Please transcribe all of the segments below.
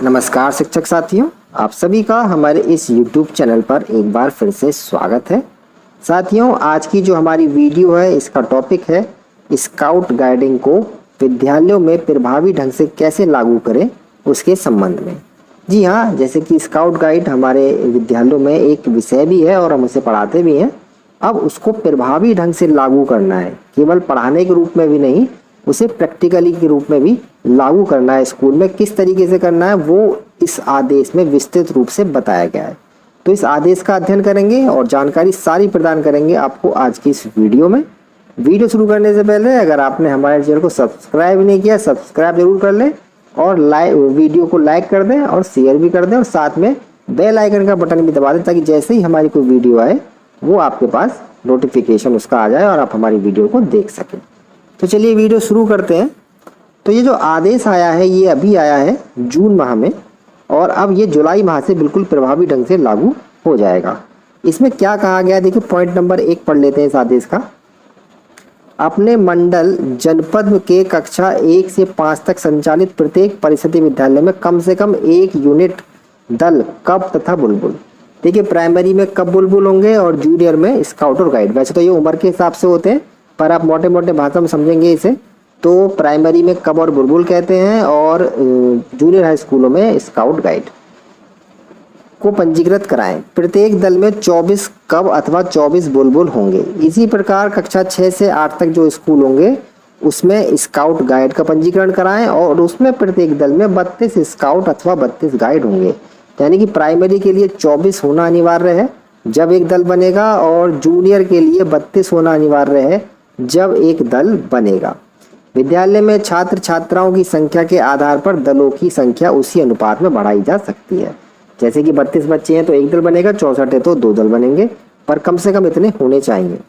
नमस्कार शिक्षक साथियों, आप सभी का हमारे इस YouTube चैनल पर एक बार फिर से स्वागत है। साथियों, आज की जो हमारी वीडियो है इसका टॉपिक है स्काउट गाइडिंग को विद्यालयों में प्रभावी ढंग से कैसे लागू करें उसके संबंध में। जी हाँ, जैसे कि स्काउट गाइड हमारे विद्यालयों में एक विषय भी है और हम उसे पढ़ाते भी हैं। अब उसको प्रभावी ढंग से लागू करना है, केवल पढ़ाने के रूप में भी नहीं, उसे प्रैक्टिकली के रूप में भी लागू करना है। स्कूल में किस तरीके से करना है वो इस आदेश में विस्तृत रूप से बताया गया है। तो इस आदेश का अध्ययन करेंगे और जानकारी सारी प्रदान करेंगे आपको आज की इस वीडियो में। वीडियो शुरू करने से पहले अगर आपने हमारे चैनल को सब्सक्राइब नहीं किया, सब्सक्राइब जरूर कर लें और वीडियो को लाइक कर दें और शेयर भी कर दें और साथ में बेल आइकन का बटन भी दबा दें ताकि जैसे ही हमारी कोई वीडियो आए वो आपके पास नोटिफिकेशन उसका आ जाए और आप हमारी वीडियो को देख सकें। तो चलिए वीडियो शुरू करते हैं। तो ये जो आदेश आया है ये अभी आया है जून माह में और अब ये जुलाई माह से बिल्कुल प्रभावी ढंग से लागू हो जाएगा। इसमें क्या कहा गया है देखिए, पॉइंट नंबर 1 पढ़ लेते हैं इस आदेश का। अपने मंडल जनपद के कक्षा 1 से 5 तक संचालित प्रत्येक परिषदीय विद्यालय में कम से कम 1 यूनिट दल कब तथा बुलबुल। देखिए, प्राइमरी में कब बुलबुल होंगे और जूनियर में स्काउट और गाइड। वैसे तो ये उम्र के हिसाब से होते हैं पर आप मोटे मोटे भाषा में समझेंगे इसे। तो प्राइमरी में कब और बुलबुल कहते हैं और जूनियर हाई स्कूलों में स्काउट गाइड को पंजीकृत कराएं। प्रत्येक दल में 24 कब अथवा 24 बुलबुल होंगे। इसी प्रकार कक्षा 6 से 8 तक जो स्कूल होंगे उसमें स्काउट गाइड का पंजीकरण कराएं और उसमें प्रत्येक दल में 32 स्काउट अथवा 32 गाइड होंगे। यानी कि प्राइमरी के लिए 24 होना अनिवार्य है जब एक दल बनेगा और जूनियर के लिए 32 होना अनिवार्य है जब एक दल बनेगा। विद्यालय में छात्र छात्राओं की संख्या के आधार पर दलों की संख्या उसी अनुपात में बढ़ाई जा सकती है। जैसे कि 32 बच्चे हैं तो एक दल बनेगा, 64 है तो 2 दल बनेंगे, पर कम से कम इतने होने चाहिए।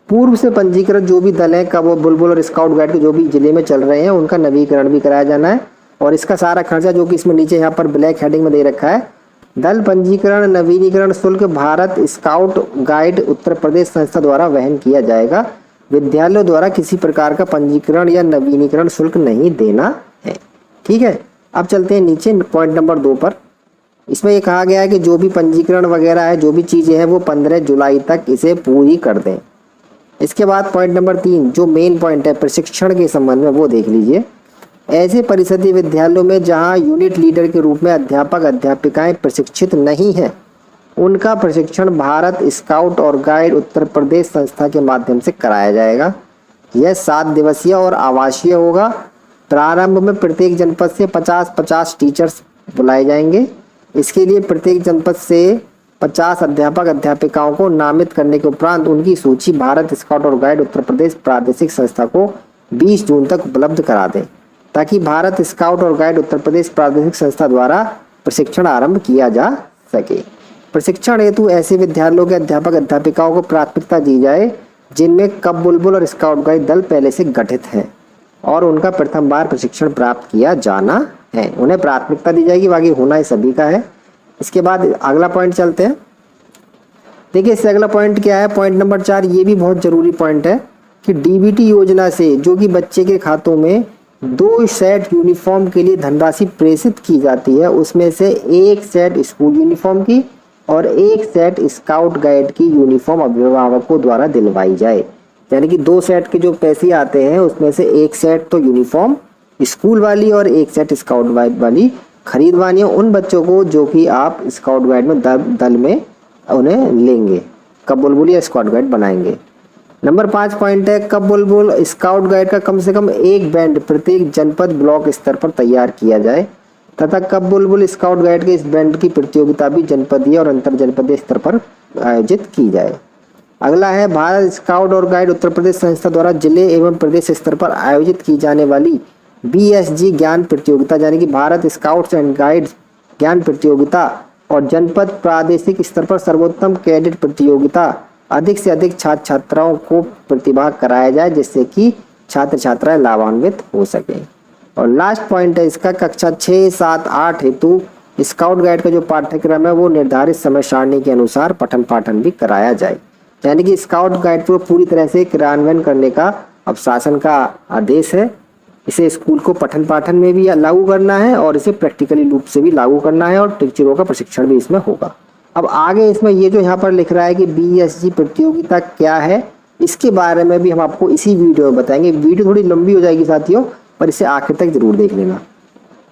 पूर्व से पंजीकृत जो भी दल हैं कब बुलबुल और स्काउट गाइड के जो भी जिले में चल रहे हैं उनका नवीकरण भी कराया जाना है और इसका सारा खर्चा जो कि इसमें नीचे यहाँ पर ब्लैक हेडिंग में दे रखा है, दल पंजीकरण नवीनीकरण शुल्क भारत स्काउट गाइड उत्तर प्रदेश संस्था द्वारा वहन किया जाएगा। विद्यालयों द्वारा किसी प्रकार का पंजीकरण या नवीनीकरण शुल्क नहीं देना है। ठीक है, अब चलते हैं नीचे पॉइंट नंबर 2 पर। इसमें ये कहा गया है कि जो भी पंजीकरण वगैरह है, जो भी चीज़ें हैं वो 15 जुलाई तक इसे पूरी कर दें। इसके बाद पॉइंट नंबर 3 जो मेन पॉइंट है प्रशिक्षण के संबंध में वो देख लीजिए। ऐसे परिषदीय विद्यालयों में जहां यूनिट लीडर के रूप में अध्यापक अध्यापिकाएं प्रशिक्षित नहीं हैं उनका प्रशिक्षण भारत स्काउट और गाइड उत्तर प्रदेश संस्था के माध्यम से कराया जाएगा। यह 7 दिवसीय और आवासीय होगा। प्रारंभ में प्रत्येक जनपद से 50-50 टीचर्स बुलाए जाएंगे। इसके लिए प्रत्येक जनपद से 50 अध्यापक अध्यापिकाओं को नामित करने के उपरांत उनकी सूची भारत स्काउट और गाइड उत्तर प्रदेश प्रादेशिक संस्था को 20 जून तक उपलब्ध करा दें ताकि भारत स्काउट और गाइड उत्तर प्रदेश प्रादेशिक संस्था द्वारा प्रशिक्षण आरंभ किया जा सके। प्रशिक्षण हेतु ऐसे विद्यालयों के अध्यापक अध्यापिकाओं को प्राथमिकता दी जाए जिनमें कब बुलबुल और स्काउट गाइड दल पहले से गठित हैं और उनका प्रथम बार प्रशिक्षण प्राप्त किया जाना है। उन्हें प्राथमिकता दी जाएगी, बाकी होना ही सभी का है। इसके बाद अगला पॉइंट चलते हैं। देखिए, इससे अगला पॉइंट क्या है, पॉइंट नंबर 4। ये भी बहुत जरूरी पॉइंट है कि डीबीटी योजना से जो कि बच्चे के खातों में 2 सेट यूनिफॉर्म के लिए धनराशि प्रेषित की जाती है, उसमें से 1 सेट स्कूल यूनिफॉर्म की और 1 सेट स्काउट गाइड की यूनिफॉर्म अभिभावकों द्वारा दिलवाई जाए। यानी कि 2 सेट के जो पैसे आते हैं उसमें से 1 सेट तो यूनिफॉर्म स्कूल वाली और 1 सेट स्काउट गाइड वाली खरीदवानी है उन बच्चों को जो कि आप स्काउट गाइड में दल में उन्हें लेंगे, कब बुलबुल या स्काउट गाइड बनाएंगे। नंबर 5 पॉइंट है कब बुलबुल स्काउट गाइड का कम से कम 1 बैंड प्रत्येक जनपद ब्लॉक स्तर पर तैयार किया जाए तथा कब बुलबुल स्काउट गाइड के इस बैंड की प्रतियोगिता भी जनपदीय और अंतर जनपदीय स्तर पर आयोजित की जाए। अगला है भारत स्काउट और गाइड उत्तर प्रदेश संस्था द्वारा जिले एवं प्रदेश स्तर पर आयोजित की जाने वाली BSG ज्ञान प्रतियोगिता यानी कि भारत स्काउट्स एंड गाइड ज्ञान प्रतियोगिता और जनपद प्रादेशिक स्तर पर सर्वोत्तम कैडेट प्रतियोगिता अधिक से अधिक छात्र छात्राओं को प्रतिभा कराया जाए जिससे कि छात्र छात्राएं लाभान्वित हो सके। और लास्ट पॉइंट है इसका, कक्षा 6, 7, 8 हेतु स्काउट गाइड का जो पाठ्यक्रम है वो निर्धारित समय सारणी के अनुसार पठन पाठन भी कराया जाए। यानी कि स्काउट गाइड को पूरी तरह से क्रियान्वयन करने का अब शासन का आदेश है इसे स्कूल को पठन पाठन में भी लागू करना है और इसे प्रैक्टिकली रूप से भी लागू करना है और टीचरों का प्रशिक्षण भी इसमें होगा। अब आगे इसमें ये जो यहाँ पर लिख रहा है कि BSG प्रतियोगिता क्या है, इसके बारे में भी हम आपको इसी वीडियो में बताएंगे। वीडियो थोड़ी लंबी हो जाएगी साथियों, पर इसे आखिर तक जरूर देख लेना।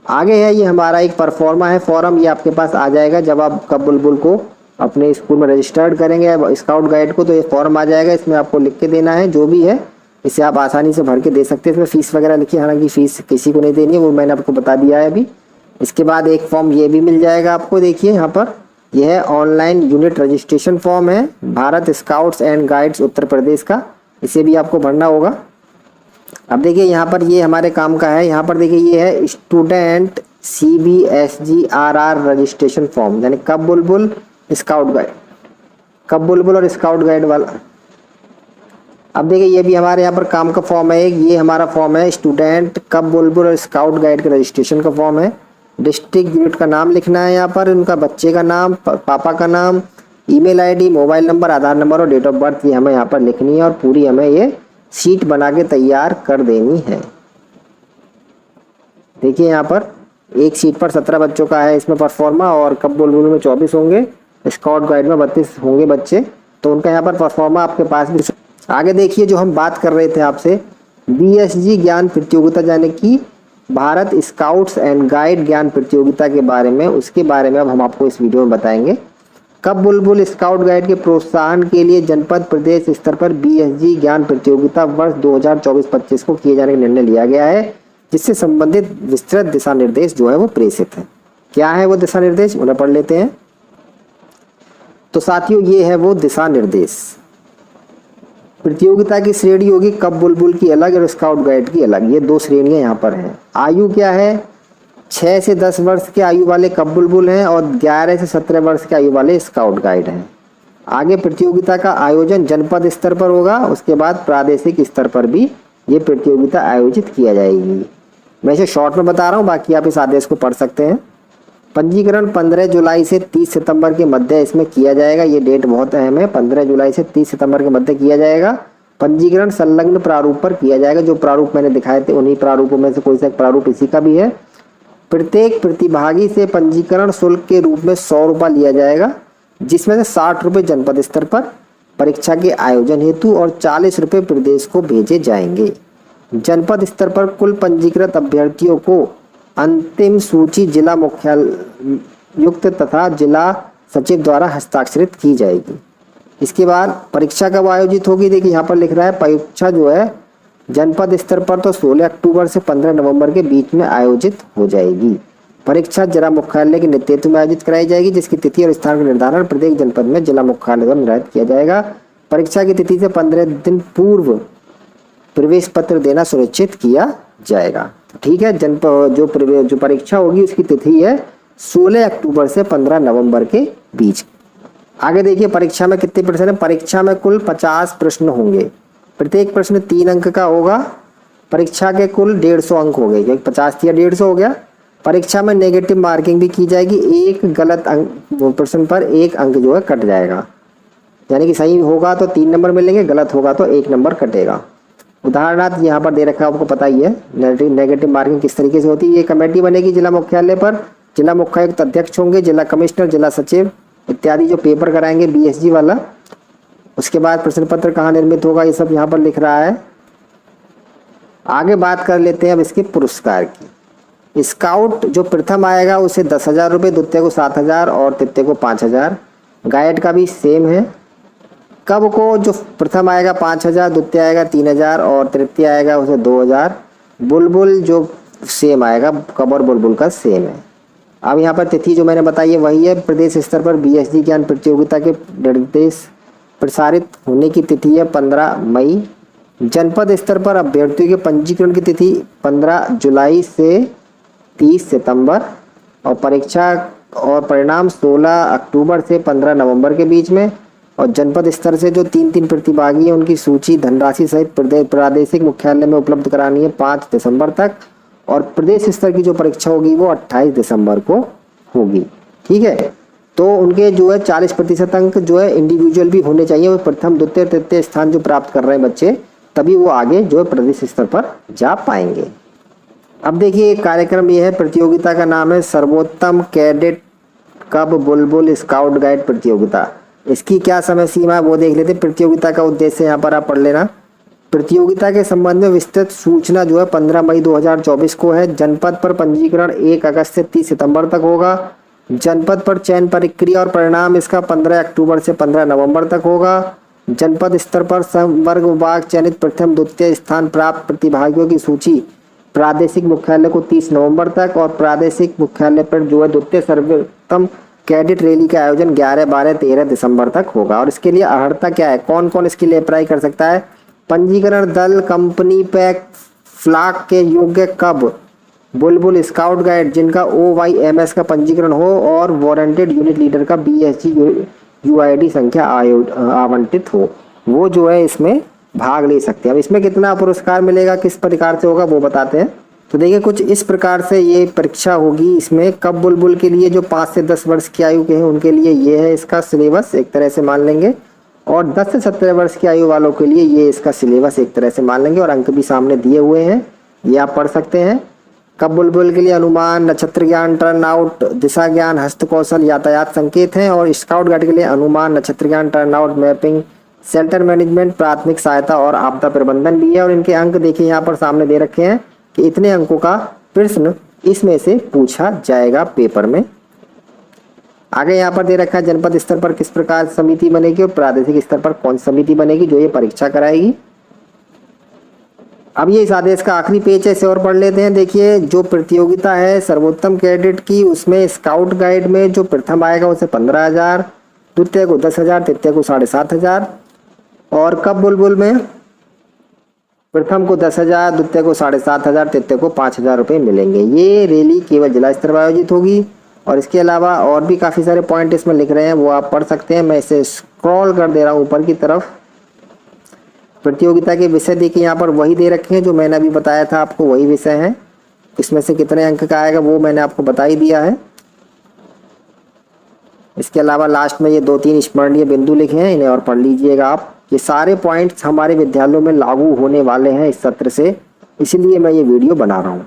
आगे है ये हमारा एक परफॉर्मा है फॉर्म, ये आपके पास आ जाएगा जब आप कब बुलबुल को अपने स्कूल में रजिस्टर्ड करेंगे स्काउट गाइड को, तो ये फॉर्म आ जाएगा। इसमें आपको लिख के देना है जो भी है, इसे आप आसानी से भर के दे सकते हैं। इसमें फीस वगैरह लिखी है, हालांकि फीस किसी को नहीं देनी है, वो मैंने आपको बता दिया है अभी। इसके बाद एक फॉर्म ये भी मिल जाएगा आपको, देखिए यहाँ पर यह है ऑनलाइन यूनिट रजिस्ट्रेशन फॉर्म है Bharat scouts and guides Uttar Pradesh का, इसे भी आपको भरना होगा। अब देखिए यहाँ पर ये हमारे काम का है, यहाँ पर देखिए ये है स्टूडेंट CBSGRR रजिस्ट्रेशन फॉर्म, यानी कब बुलबुल स्काउट गाइड, कब बुलबुल और स्काउट गाइड वाला। अब देखिए ये भी हमारे यहाँ पर काम का फॉर्म है, ये हमारा फॉर्म है स्टूडेंट कब बुलबुल और स्काउट गाइड के रजिस्ट्रेशन का फॉर्म है। डिस्ट्रिक्ट यूनिट का नाम लिखना है यहाँ पर, उनका बच्चे का नाम, पापा का नाम, ईमेल ID, मोबाइल नंबर, आधार नंबर और डेट ऑफ बर्थ, ये हमें यहाँ पर लिखनी है और पूरी हमें ये शीट बना के तैयार कर देनी है। देखिए यहाँ पर एक शीट पर 17 बच्चों का है इसमें परफॉर्मा, और कब बुलबुल में 24 होंगे, स्काउट गाइड में 32 होंगे बच्चे, तो उनका यहाँ पर परफॉर्मा आपके पास भी। आगे देखिए जो हम बात कर रहे थे आपसे BSG ज्ञान प्रतियोगिता, यानी कि भारत स्काउट्स एंड गाइड ज्ञान प्रतियोगिता के बारे में, उसके बारे में अब हम आपको इस वीडियो में बताएंगे। कब बुलबुल स्काउट गाइड के प्रोत्साहन के लिए जनपद प्रदेश स्तर पर BSG ज्ञान प्रतियोगिता वर्ष 2024-25 को किए जाने का निर्णय लिया गया है, जिससे संबंधित विस्तृत दिशा निर्देश जो है वो प्रेषित है। क्या है वो दिशा निर्देश, उन्हें पढ़ लेते हैं। तो साथियों ये है वो दिशा निर्देश। प्रतियोगिता की श्रेणी होगी कब बुलबुल की अलग और स्काउट गाइड की अलग, ये दो श्रेणियां यहाँ पर हैं। आयु क्या है, 6 से 10 वर्ष के आयु वाले कब बुलबुल हैं और 11 से 17 वर्ष के आयु वाले स्काउट गाइड हैं। आगे प्रतियोगिता का आयोजन जनपद स्तर पर होगा, उसके बाद प्रादेशिक स्तर पर भी ये प्रतियोगिता आयोजित किया जाएगी। मैं इसे शॉर्ट में बता रहा हूँ, बाकी आप इस आदेश को पढ़ सकते हैं। पंजीकरण 15 जुलाई से 30 सितंबर के मध्य इसमें किया जाएगा, ये डेट बहुत अहम है, 15 जुलाई से 30 सितंबर के मध्य किया जाएगा। पंजीकरण संलग्न प्रारूप पर किया जाएगा, जो प्रारूप मैंने दिखाए थे उन्हीं प्रारूपों में से कोई सा एक प्रारूप इसी का भी है। प्रत्येक प्रतिभागी से पंजीकरण शुल्क के रूप में 100 रुपये लिया जाएगा, जिसमें से 60 रुपये जनपद स्तर पर परीक्षा के आयोजन हेतु और 40 रुपये प्रदेश को भेजे जाएंगे। जनपद स्तर पर कुल पंजीकृत अभ्यर्थियों को अंतिम सूची जिला मुख्यायुक्त तथा जिला सचिव द्वारा हस्ताक्षरित की जाएगी। इसके बाद परीक्षा कब आयोजित होगी, देखिए यहाँ पर लिख रहा है परीक्षा जो है जनपद स्तर पर तो 16 अक्टूबर से 15 नवंबर के बीच में आयोजित हो जाएगी। परीक्षा जिला मुख्यालय के नेतृत्व में आयोजित कराई जाएगी, जिसकी तिथि और स्थान का निर्धारण प्रत्येक जनपद में जिला मुख्यालय द्वारा निर्धारित किया जाएगा। परीक्षा की तिथि से 15 दिन पूर्व प्रवेश पत्र देना सुनिश्चित किया जाएगा। ठीक है, जो परीक्षा होगी उसकी तिथि है 16 अक्टूबर से 15 नवंबर के बीच। आगे देखिए परीक्षा में कितने प्रश्न है, परीक्षा में कुल 50 प्रश्न होंगे, प्रत्येक प्रश्न 3 अंक का होगा। परीक्षा के कुल 150 अंक हो गए, 50 या 150 हो गया। परीक्षा में नेगेटिव मार्किंग भी की जाएगी, एक गलत अंक प्रश्न पर 1 अंक जो है कट जाएगा, यानी कि सही होगा तो 3 नंबर मिलेंगे, गलत होगा तो 1 नंबर कटेगा। उदाहरणार्थ यहाँ पर दे रखा है, आपको पता ही है नेगेटिव मार्किंग किस तरीके से होती है। ये कमेटी बनेगी जिला मुख्यालय पर, जिला मुख्यायुक्त अध्यक्ष होंगे, जिला कमिश्नर, जिला सचिव इत्यादि जो पेपर कराएंगे BSG वाला। उसके बाद प्रश्न पत्र कहाँ निर्मित होगा, ये सब यहाँ पर लिख रहा है। आगे बात कर लेते हैं अब इसके पुरस्कार की। स्काउट जो प्रथम आएगा उसे 10,000 रुपये, द्वितीय को 7,000 और तृतीय को 5,000। गाइड का भी सेम है। कब को जो प्रथम आएगा 5,000, द्वितीय आएगा 3,000 और तृतीय आएगा उसे 2,000। बुलबुल जो सेम आएगा, कब और बुलबुल का सेम है। अब यहाँ पर तिथि जो मैंने बताई है वही है। प्रदेश स्तर पर BSG ज्ञान प्रतियोगिता के निर्देश प्रसारित होने की तिथि है 15 मई। जनपद स्तर पर अभ्यर्थियों के पंजीकरण की तिथि 15 जुलाई से 30 सितंबर और परीक्षा और परिणाम 16 अक्टूबर से 15 नवंबर के बीच में। और जनपद स्तर से जो 3 प्रतिभागी हैं उनकी सूची धनराशि सहित प्रादेशिक मुख्यालय में उपलब्ध करानी है 5 दिसंबर तक। और प्रदेश स्तर की जो परीक्षा होगी वो 28 दिसंबर को होगी। ठीक है, तो उनके जो है 40% अंक जो है इंडिविजुअल भी होने चाहिए। वो प्रथम, द्वितीय, तृतीय स्थान जो प्राप्त कर रहे हैं बच्चे, तभी वो आगे जो है प्रदेश स्तर पर जा पाएंगे। अब देखिए कार्यक्रम ये है, प्रतियोगिता का नाम है सर्वोत्तम कैडेट कब बुलबुल स्काउट गाइड प्रतियोगिता। इसकी क्या समय सीमा है वो देख लेते हैं। प्रतियोगिता का उद्देश्य यहाँ पर आप पढ़ लेना। प्रतियोगिता के संबंध में विस्तृत सूचना जो है 15 मई 2024 को है। जनपद पर पंजीकरण 1 अगस्त से 30 सितंबर तक होगा। जनपद पर चयन प्रक्रिया और परिणाम इसका 15 अक्टूबर से 15 नवंबर तक होगा। जनपद स्तर पर संवर्ग विभाग चयनित प्रथम द्वितीय स्थान प्राप्त प्रतिभागियों की सूची प्रादेशिक मुख्यालय को 30 नवंबर तक और प्रादेशिक मुख्यालय पर जो है द्वितीय सर्वोत्तम कैडेट रैली का आयोजन 11, 12, 13 दिसंबर तक होगा। और इसके लिए अर्हता क्या है, कौन कौन इसके लिए अप्लाई कर सकता है। पंजीकरण दल, कंपनी, पैक, फ्लाक के योग्य कब बुलबुल स्काउट गाइड जिनका OYMS का पंजीकरण हो और वारंटेड यूनिट लीडर का BSG UID संख्या आवंटित हो, वो जो है इसमें भाग ले सकते हैं। अब इसमें कितना पुरस्कार मिलेगा, किस प्रकार से होगा वो बताते हैं। तो देखिए कुछ इस प्रकार से ये परीक्षा होगी। इसमें कब बुलबुल के लिए जो 5 से 10 वर्ष की आयु के हैं उनके लिए ये है इसका सिलेबस एक तरह से मान लेंगे, और 10 से 17 वर्ष की आयु वालों के लिए ये इसका सिलेबस एक तरह से मान लेंगे। और अंक भी सामने दिए हुए हैं, ये आप पढ़ सकते हैं। कब बुलबुल के लिए अनुमान, नक्षत्र ज्ञान, टर्न आउट, दिशा ज्ञान, हस्त कौशल, यातायात संकेत हैं। और स्काउट गाइड के लिए अनुमान, नक्षत्र ज्ञान, turn out, mapping, shelter management, प्राथमिक सहायता और आपदा प्रबंधन भी है। और इनके अंक देखिए यहाँ पर सामने दे रखे हैं कि इतने अंकों का प्रश्न इसमें से पूछा जाएगा पेपर में। आगे यहाँ पर दे रखा है जनपद स्तर पर किस प्रकार समिति बनेगी और प्रादेशिक स्तर पर कौन समिति बनेगी जो ये परीक्षा कराएगी। अब ये इस आदेश का आखिरी पेज है, इसे और पढ़ लेते हैं। देखिए जो प्रतियोगिता है सर्वोत्तम कैडेट की, उसमें स्काउट गाइड में जो प्रथम आएगा उसे 15,000, द्वितीय को 10,000, तृतीय को 7,500। और कब बुलबुल में प्रथम को 10,000, द्वितीय को 7,500, तृतीय को 5,000 रुपये मिलेंगे। ये रैली केवल जिला स्तर पर आयोजित होगी। और इसके अलावा और भी काफ़ी सारे पॉइंट इसमें लिख रहे हैं, वो आप पढ़ सकते हैं। मैं इसे स्क्रॉल कर दे रहा हूँ ऊपर की तरफ। प्रतियोगिता के विषय देखिए यहाँ पर वही दे रखे हैं जो मैंने अभी बताया था आपको, वही विषय हैं। इसमें से कितने अंक का आएगा वो मैंने आपको बता ही दिया है। इसके अलावा लास्ट में ये 2-3 स्मरणीय बिंदु लिखे हैं, इन्हें और पढ़ लीजिएगा आप। ये सारे पॉइंट्स हमारे विद्यालयों में लागू होने वाले हैं इस सत्र से, इसीलिए मैं ये वीडियो बना रहा हूँ।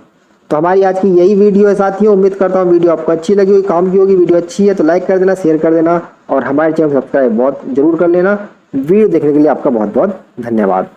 तो हमारी आज की यही वीडियो है साथियों। उम्मीद करता हूँ वीडियो आपको अच्छी लगी होगी, काम की होगी। वीडियो अच्छी है तो लाइक कर देना, शेयर कर देना और हमारे चैनल सब्सक्राइब बहुत जरूर कर लेना। वीडियो देखने के लिए आपका बहुत बहुत धन्यवाद।